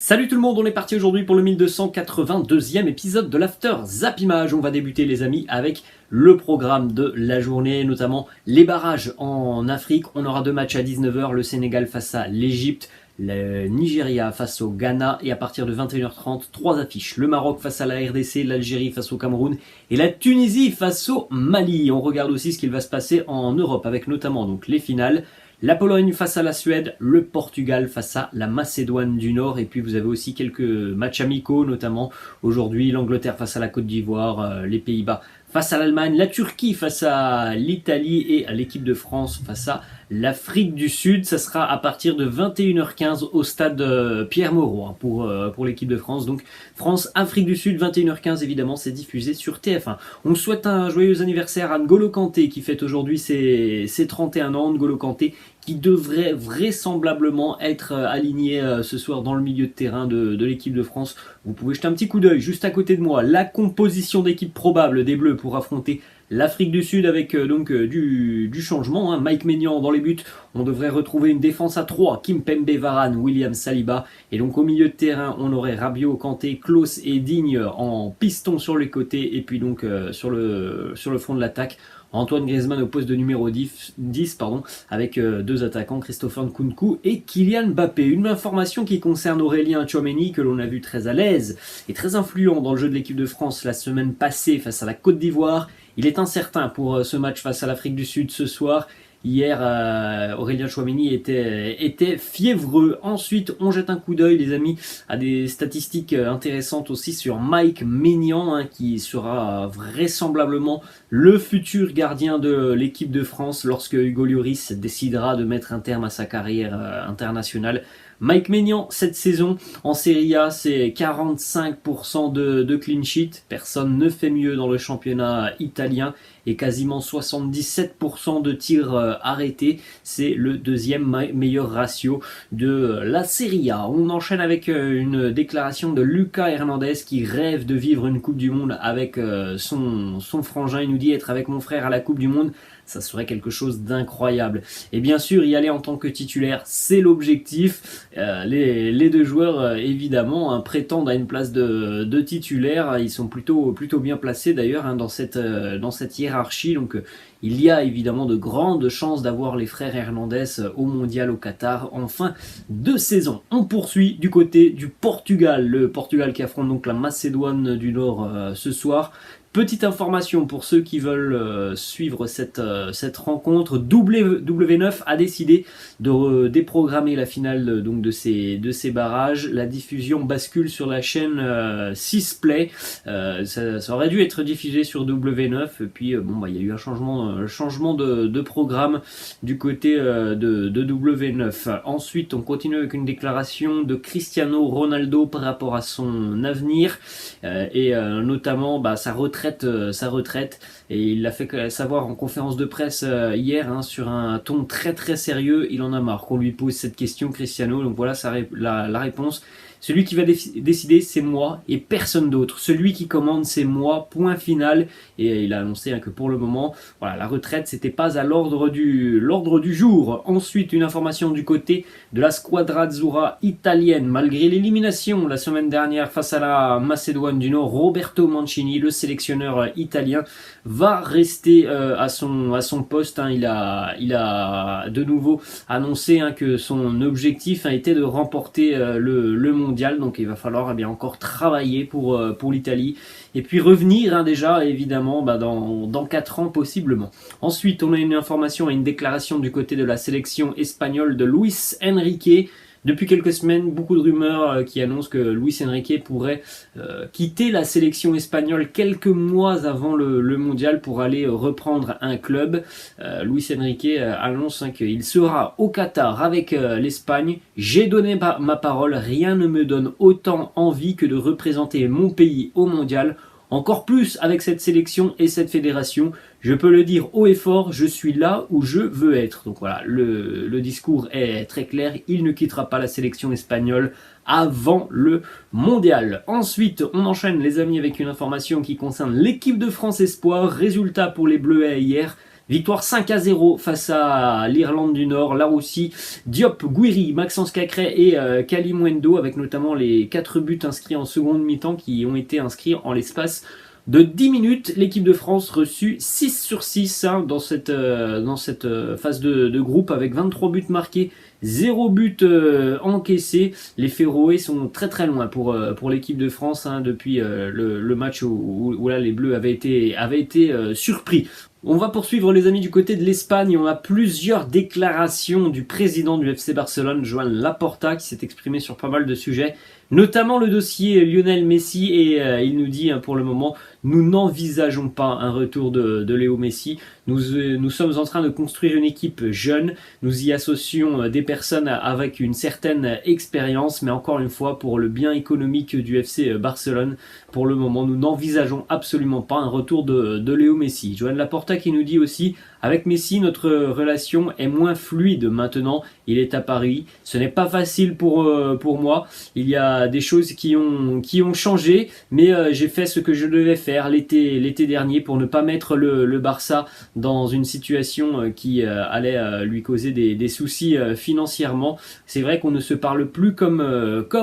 Salut tout le monde, on est parti aujourd'hui pour le 1282e épisode de l'After Zap Image. On va débuter les amis avec le programme de la journée, notamment les barrages en Afrique. On aura deux matchs à 19h, le Sénégal face à l'Égypte, le Nigeria face au Ghana et à partir de 21h30, trois affiches. Le Maroc face à la RDC, l'Algérie face au Cameroun et la Tunisie face au Mali. On regarde aussi ce qu'il va se passer en Europe avec notamment donc les finales. La Pologne face à la Suède, le Portugal face à la Macédoine du Nord et puis vous avez aussi quelques matchs amicaux, notamment aujourd'hui l'Angleterre face à la Côte d'Ivoire, les Pays-Bas face à l'Allemagne, la Turquie face à l'Italie et à l'équipe de France face à l'Afrique du Sud. Ça sera à partir de 21h15 au stade Pierre-Mauroy pour l'équipe de France. Donc France-Afrique du Sud, 21h15 évidemment, c'est diffusé sur TF1. On souhaite un joyeux anniversaire à N'Golo Kanté qui fête aujourd'hui ses 31 ans. N'Golo Kanté qui devrait vraisemblablement être aligné ce soir dans le milieu de terrain de l'équipe de France. Vous pouvez jeter un petit coup d'œil juste à côté de moi. La composition d'équipe probable des Bleus pour affronter l'Afrique du Sud avec du changement. Mike Maignan dans les buts. On devrait retrouver une défense à 3. Kimpembe, Varane, William Saliba. Et donc au milieu de terrain, on aurait Rabiot, Kanté, Klose et Digne en piston sur les côtés. Et puis donc sur le front de l'attaque, Antoine Griezmann au poste de numéro 10 avec deux attaquants, Christopher Nkunku et Kylian Mbappé. Une information qui concerne Aurélien Tchouaméni, que l'on a vu très à l'aise et très influent dans le jeu de l'équipe de France la semaine passée face à la Côte d'Ivoire. Il est incertain pour ce match face à l'Afrique du Sud ce soir. Hier, Aurélien Tchouaméni était fiévreux. Ensuite, on jette un coup d'œil, les amis, à des statistiques intéressantes aussi sur Mike Maignan, qui sera vraisemblablement le futur gardien de l'équipe de France lorsque Hugo Lloris décidera de mettre un terme à sa carrière internationale. Mike Maignan, cette saison, en Serie A, c'est 45% de clean sheet. Personne ne fait mieux dans le championnat italien. Et quasiment 77% de tirs arrêtés. C'est le deuxième meilleur ratio de la Serie A. On enchaîne avec une déclaration de Lucas Hernandez qui rêve de vivre une Coupe du Monde avec son frangin. Il nous dit être avec mon frère à la Coupe du Monde. Ça serait quelque chose d'incroyable. Et bien sûr, y aller en tant que titulaire, c'est l'objectif. Les deux joueurs, évidemment, prétendent à une place de titulaire. Ils sont plutôt bien placés d'ailleurs dans cette hiérarchie. Donc, il y a évidemment de grandes chances d'avoir les frères Hernandez au Mondial au Qatar en fin de saison. On poursuit du côté du Portugal. Le Portugal qui affronte donc la Macédoine du Nord ce soir. Petite information pour ceux qui veulent suivre cette rencontre, W9 a décidé de déprogrammer la finale donc de ces barrages. La diffusion bascule sur la chaîne 6play. Ça aurait dû être diffusé sur W9 et puis il y a eu un changement de programme du côté de W9. Ensuite, on continue avec une déclaration de Cristiano Ronaldo par rapport à son avenir et notamment sa retraite et il l'a fait savoir en conférence de presse hier sur un ton très très sérieux. Il en a marre qu'on lui pose cette question, Cristiano. Donc voilà la réponse. Celui qui va décider, c'est moi et personne d'autre. Celui qui commande, c'est moi, point final. Et il a annoncé que pour le moment, la retraite, c'était pas à l'ordre du jour. Ensuite, une information du côté de la Squadra Azzurra italienne. Malgré l'élimination la semaine dernière face à la Macédoine du Nord, Roberto Mancini, le sélectionneur italien, va rester à son poste. Il a de nouveau annoncé que son objectif était de remporter le mondial, donc il va falloir encore travailler pour l'Italie et puis revenir déjà évidemment dans 4 ans possiblement. Ensuite, on a une information et une déclaration du côté de la sélection espagnole de Luis Enrique. Depuis quelques semaines, beaucoup de rumeurs qui annoncent que Luis Enrique pourrait quitter la sélection espagnole quelques mois avant le mondial pour aller reprendre un club. Luis Enrique annonce qu'il sera au Qatar avec l'Espagne. J'ai donné ma parole, rien ne me donne autant envie que de représenter mon pays au mondial. Encore plus avec cette sélection et cette fédération, je peux le dire haut et fort, je suis là où je veux être. Donc voilà, le discours est très clair, il ne quittera pas la sélection espagnole avant le mondial. Ensuite, on enchaîne les amis avec une information qui concerne l'équipe de France Espoir. Résultat pour les Bleuets hier, Victoire 5-0 face à l'Irlande du Nord. Là aussi, Diop, Guiri, Maxence Cacré et Kalimundo, avec notamment les 4 buts inscrits en seconde mi-temps qui ont été inscrits en l'espace de 10 minutes. L'équipe de France reçut 6 sur 6 dans cette phase de groupe, avec 23 buts marqués, 0 but encaissé. Les Féroé sont très très loin pour l'équipe de France depuis le match où là les Bleus avaient été surpris. On va poursuivre les amis du côté de l'Espagne. On a plusieurs déclarations du président du FC Barcelone, Joan Laporta, qui s'est exprimé sur pas mal de sujets, notamment le dossier Lionel Messi, et il nous dit pour le moment, nous n'envisageons pas un retour de Léo Messi. Nous sommes en train de construire une équipe jeune, nous y associons des personnes avec une certaine expérience, mais encore une fois, pour le bien économique du FC Barcelone, pour le moment, nous n'envisageons absolument pas un retour de Léo Messi. Joan Laporta qui nous dit aussi, avec Messi, notre relation est moins fluide maintenant, il est à Paris, ce n'est pas facile pour moi, il y a des choses qui ont changé, mais j'ai fait ce que je devais faire l'été dernier pour ne pas mettre le Barça dans une situation qui allait lui causer des soucis financièrement. C'est vrai qu'on ne se parle plus comme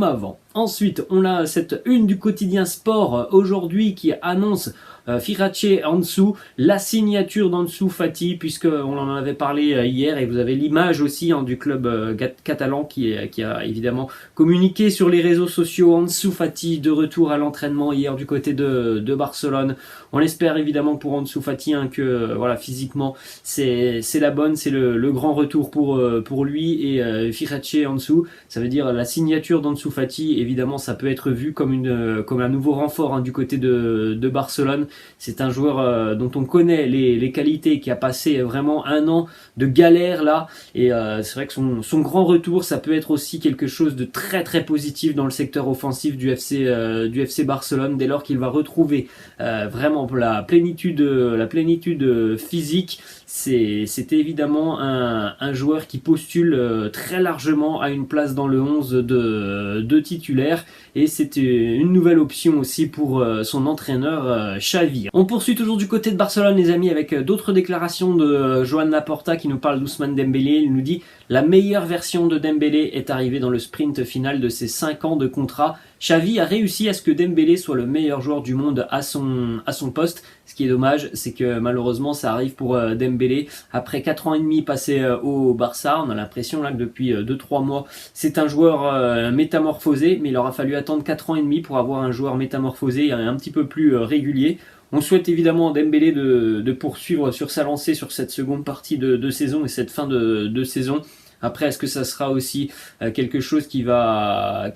avant. Ensuite, on a cette une du quotidien Sport aujourd'hui qui annonce Firache Ansu, la signature d'Ansu Fati, puisqu'on en avait parlé hier, et vous avez l'image aussi du club catalan qui a évidemment communiqué sur les réseaux sociaux. Ansu Fati de retour à l'entraînement hier du côté de Barcelone. On espère évidemment pour Ansu Fati que voilà, physiquement c'est la bonne, c'est le grand retour pour lui, et Firache Ansu, ça veut dire la signature d'Ansu Fati. Évidemment, ça peut être vu comme un nouveau renfort du côté de Barcelone. C'est un joueur dont on connaît les qualités, qui a passé vraiment un an de galère là, et c'est vrai que son grand retour, ça peut être aussi quelque chose de très très positif dans le secteur offensif du FC Barcelone, dès lors qu'il va retrouver vraiment la plénitude physique. C'est évidemment un joueur qui postule très largement à une place dans le 11 de titulaire, et c'était une nouvelle option aussi pour son entraîneur Xavi. On poursuit toujours du côté de Barcelone les amis, avec d'autres déclarations de Joan Laporta qui nous parle d'Ousmane Dembélé. Il nous dit: la meilleure version de Dembélé est arrivée dans le sprint final de ses 5 ans de contrat. Xavi a réussi à ce que Dembélé soit le meilleur joueur du monde à son poste. Ce qui est dommage, c'est que malheureusement ça arrive pour Dembélé. Après 4 ans et demi passés au Barça, on a l'impression là que depuis 2-3 mois, c'est un joueur métamorphosé, mais il aura fallu attendre 4 ans et demi pour avoir un joueur métamorphosé un petit peu plus régulier. On souhaite évidemment à Dembélé de poursuivre sur sa lancée sur cette seconde partie de saison et cette fin de saison. Après, est-ce que ça sera aussi quelque chose qui va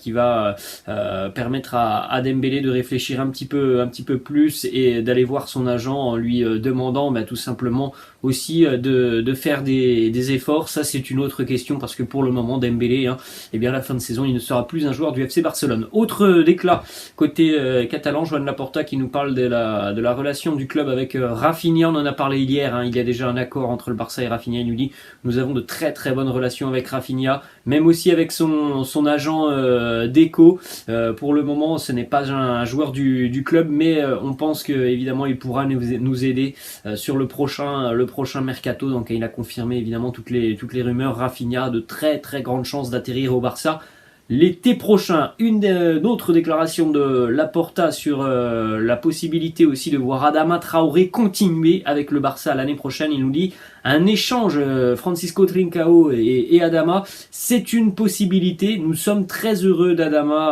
permettre à Dembélé de réfléchir un petit peu plus et d'aller voir son agent en lui demandant tout simplement aussi de faire des efforts? Ça, c'est une autre question, parce que pour le moment, Dembélé, à la fin de saison, il ne sera plus un joueur du FC Barcelone. Autre déclat côté catalan, Joan Laporta qui nous parle de la relation du club avec Rafinha. On en a parlé hier, il y a déjà un accord entre le Barça et Rafinha. Il nous dit: nous avons de très très bonnes relations avec Rafinha, même aussi avec son agent Deco. Pour le moment, ce n'est pas un joueur du club, mais on pense que évidemment il pourra nous aider sur le prochain mercato. Donc il a confirmé évidemment toutes les rumeurs. Rafinha a de très très grandes chances d'atterrir au Barça l'été prochain. Une autre déclaration de Laporta sur la possibilité aussi de voir Adama Traoré continuer avec le Barça l'année prochaine. Il nous dit: un échange Francisco Trincao et Adama, c'est une possibilité. Nous sommes très heureux d'Adama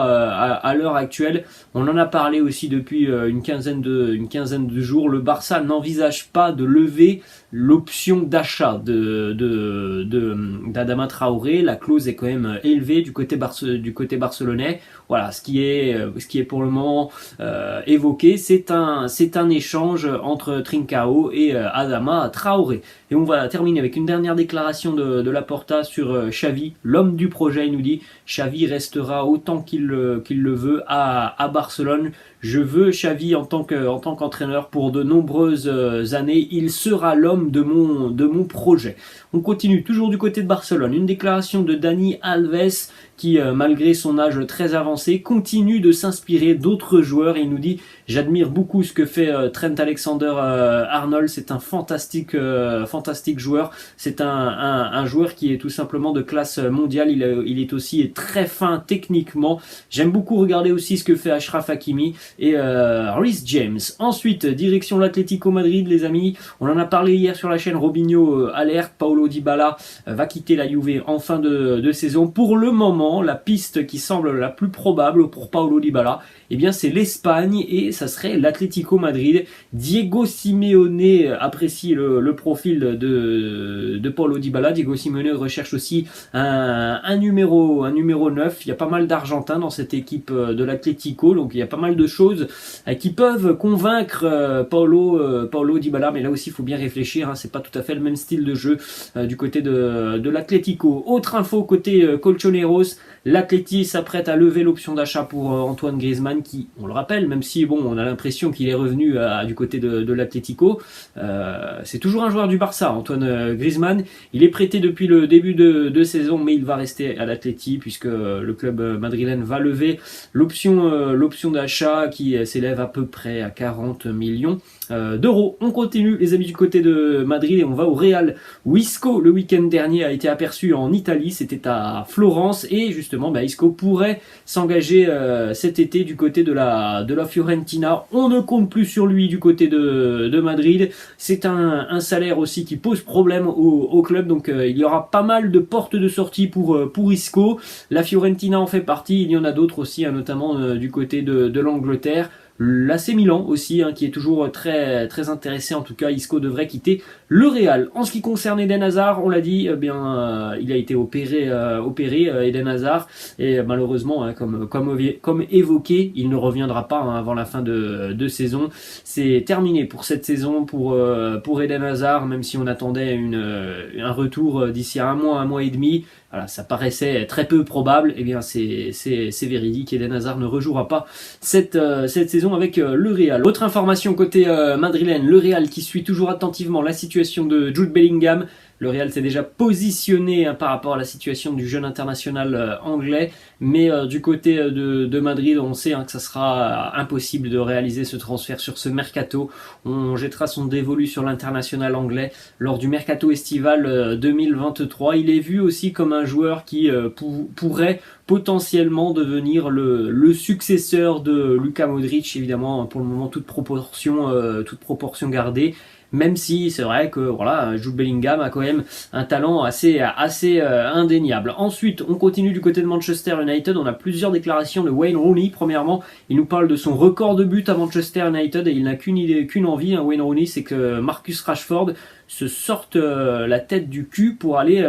à l'heure actuelle. On en a parlé aussi depuis une quinzaine de jours. Le Barça n'envisage pas de lever l'option d'achat d'Adama Traoré. La clause est quand même élevée du côté barcelonais. Voilà, ce qui est pour le moment évoqué, c'est un échange entre Trincao et Adama Traoré. Et on va terminer avec une dernière déclaration de Laporta sur Xavi, l'homme du projet. Il nous dit: Xavi restera autant qu'il le veut à Barcelone. Je veux Xavi en tant qu'entraîneur pour de nombreuses années. Il sera l'homme de mon projet. On continue toujours du côté de Barcelone. Une déclaration de Dani Alves qui, malgré son âge très avancé, continue de s'inspirer d'autres joueurs. Il nous dit « J'admire beaucoup ce que fait Trent Alexander-Arnold. C'est un fantastique joueur. C'est un joueur qui est tout simplement de classe mondiale. Il est aussi très fin techniquement. J'aime beaucoup regarder aussi ce que fait Achraf Hakimi et Reece James. » Ensuite, direction l'Atlético Madrid, les amis. On en a parlé hier sur la chaîne. Robinho alerte. Paulo Dybala va quitter la Juve en fin de saison. Pour le moment, la piste qui semble la plus probable pour Paulo Dybala, eh bien c'est l'Espagne et ça serait l'Atlético Madrid. Diego Simeone apprécie le profil de Paulo Dybala. Diego Simeone recherche aussi un numéro 9. Il y a pas mal d'Argentins dans cette équipe de l'Atlético, donc il y a pas mal de choses qui peuvent convaincre Paulo Dybala, mais là aussi il faut bien réfléchir, hein, c'est pas tout à fait le même style de jeu du côté de l'Atlético. Autre info côté Colchoneros, l'Atleti s'apprête à lever l'option d'achat pour Antoine Griezmann qui, on le rappelle, même si bon, on a l'impression qu'il est revenu du côté de l'Atlético, c'est toujours un joueur du Barça, Antoine Griezmann. Il est prêté depuis le début de saison, mais il va rester à l'Atleti puisque le club madrilène va lever l'option d'achat qui s'élève à peu près à 40 millions d'euros. On continue les amis du côté de Madrid et on va au Real où Isco le week-end dernier a été aperçu en Italie, c'était à Florence et justement Isco pourrait s'engager cet été du côté de la Fiorentina. On ne compte plus sur lui du côté de Madrid, c'est un salaire aussi qui pose problème au club, donc il y aura pas mal de portes de sortie pour Isco. La Fiorentina en fait partie, il y en a d'autres aussi, hein, notamment du côté de l'Angleterre. L'AC Milan aussi, hein, qui est toujours très, très intéressé. En tout cas, Isco devrait quitter le Real. En ce qui concerne Eden Hazard, on l'a dit, il a été opéré Eden Hazard. Et malheureusement, hein, comme évoqué, il ne reviendra pas avant la fin de saison. C'est terminé pour cette saison pour Eden Hazard, même si on attendait un retour d'ici à un mois et demi. Voilà, ça paraissait très peu probable. Eh bien, c'est véridique. Eden Hazard ne rejouera pas cette saison avec le Real. Autre information côté madrilène, le Real qui suit toujours attentivement la situation de Jude Bellingham. Le Real s'est déjà positionné par rapport à la situation du jeune international anglais, mais du côté de Madrid, on sait que ça sera impossible de réaliser ce transfert sur ce mercato. On jettera son dévolu sur l'international anglais lors du mercato estival 2023. Il est vu aussi comme un joueur qui pourrait potentiellement devenir le successeur de Luka Modric, évidemment pour le moment toute proportion gardée. Même si c'est vrai que voilà, Jude Bellingham a quand même un talent assez indéniable. Ensuite, on continue du côté de Manchester United. On a plusieurs déclarations de Wayne Rooney. Premièrement, il nous parle de son record de buts à Manchester United et il n'a qu'une envie, Wayne Rooney, c'est que Marcus Rashford se sorte la tête du cul pour aller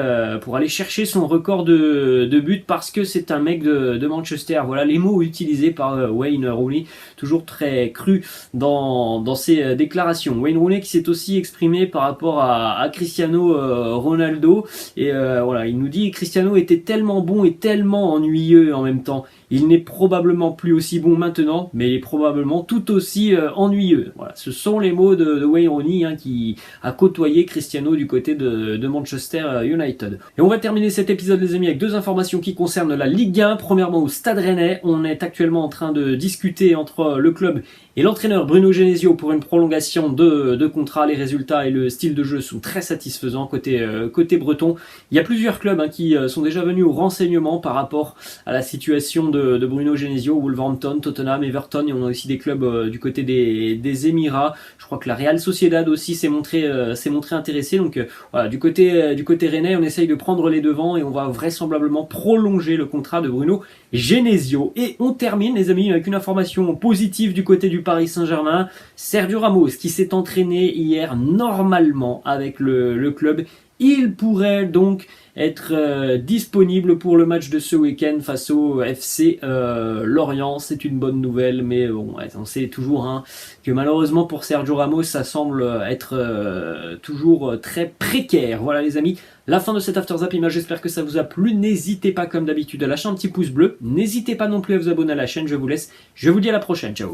chercher son record de buts parce que c'est un mec de Manchester. Voilà les mots utilisés par Wayne Rooney, toujours très cru dans ses déclarations. Wayne Rooney qui s'est aussi exprimé par rapport à Cristiano Ronaldo et voilà, il nous dit Cristiano était tellement bon et tellement ennuyeux en même temps. Il n'est probablement plus aussi bon maintenant, mais il est probablement tout aussi ennuyeux. Voilà, ce sont les mots de Wayne Rooney qui a côtoyé Cristiano du côté de Manchester United. Et on va terminer cet épisode les amis avec deux informations qui concernent la Ligue 1. Premièrement au Stade Rennais, on est actuellement en train de discuter entre le club et l'entraîneur Bruno Genesio pour une prolongation de contrat. Les résultats et le style de jeu sont très satisfaisants côté breton. Il y a plusieurs clubs qui sont déjà venus au renseignement par rapport à la situation de Bruno Genesio, Wolverhampton, Tottenham, Everton, et on a aussi des clubs du côté des Émirats. Je crois que la Real Sociedad aussi s'est montré intéressé. Donc voilà, du côté rennais, on essaye de prendre les devants et on va vraisemblablement prolonger le contrat de Bruno Genesio. Et on termine les amis avec une information positive du côté du Paris Saint-Germain. Sergio Ramos qui s'est entraîné hier normalement avec le club. Il pourrait donc être disponible pour le match de ce week-end face au FC Lorient. C'est une bonne nouvelle, mais bon, on sait toujours que malheureusement pour Sergio Ramos, ça semble être toujours très précaire. Voilà les amis, la fin de cet After Zap Image, j'espère que ça vous a plu. N'hésitez pas comme d'habitude à lâcher un petit pouce bleu. N'hésitez pas non plus à vous abonner à la chaîne, je vous laisse. Je vous dis à la prochaine, ciao.